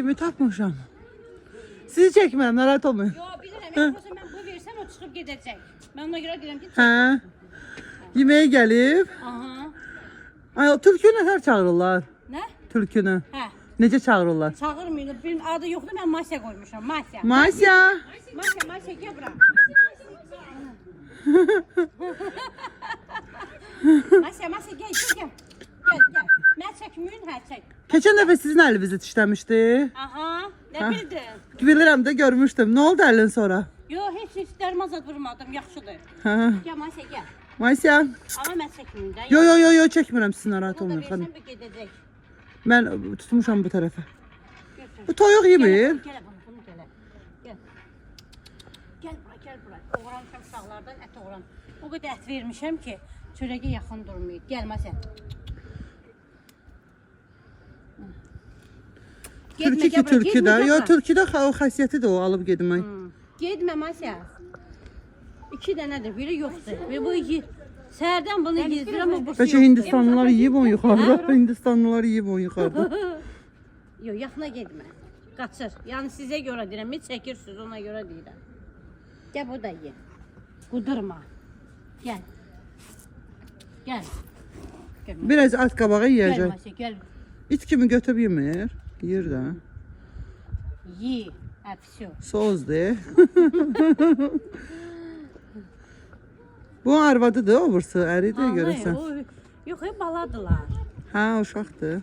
Kimi tapmışam. Sizi çekmirəm, narahat olmayın. Yo, bilirəm. Yoxsa mən bu versəm o çıxıb gedəcək. Mən ona görə deyirəm ki, çək. Hə. Yeməyə gəlib. Aha. Ay, tülkünü hər çağırırlar. Nə? Tülkünü. Hə. Necə çağırırlar? Çağırmırlar. Bir adı yoxdur, mən Masya qoymuşam. Masya. Masya. Masya, gəl bura. Masya, gəl. Gəl. Mən çəkməyim, hə, çək. Keçən dəfə sizin əlinizi dişləmişdi. Aha, nə bildin? Bilirəm də görmüşdüm. Nə oldu əlin sonra? Yo, heç dərmazad vurmadım, yaxşıdır. Hə. Gəl Masya, gəl. Masya. Amma mən çəkməyim də. Yo, çəkmirəm, siz narahat Bunu da olmayın xanım. versəm bir gedəcək. Mən tutmuşam bu tərəfə. Götür. Bu toyuq yemir. Gəl bunu gəl. Gəl. Gəl bura. Oğramışam uşaqlardan ət oğran. O qədər ət vermişəm ki, çörəyə yaxın durmayıb. Gəl Masya. Türkü türküdə. Yo, türküdə o xəsiyyəti də o alıb getmək. Getmə Masya. 2 dənədir, biri yoxdur. Və bu iki səhərdən bunu yeyirəm, amma bu Bəlkə Hindistanlılar yeyib onu yuxarıda. Hindistanlılar yeyib onu yuxarıda. Yox, yaxına getmə. Qaçır. Yəni sizə görə deyirəm, heç çəkirsiniz ona görə deyirəm. Gəl bu da ye. Qudurma. Gəl. Gəl. Biraz at qabağa Gəl yeyəcək. Masya, gəl. İt kimi götüb yemir. Yeyir də. Ye. Əpsiyo. Sozdur. Bu arvadıdır, o bursu əridir görəsən. Yox, baladılar. Hə, uşaqdır.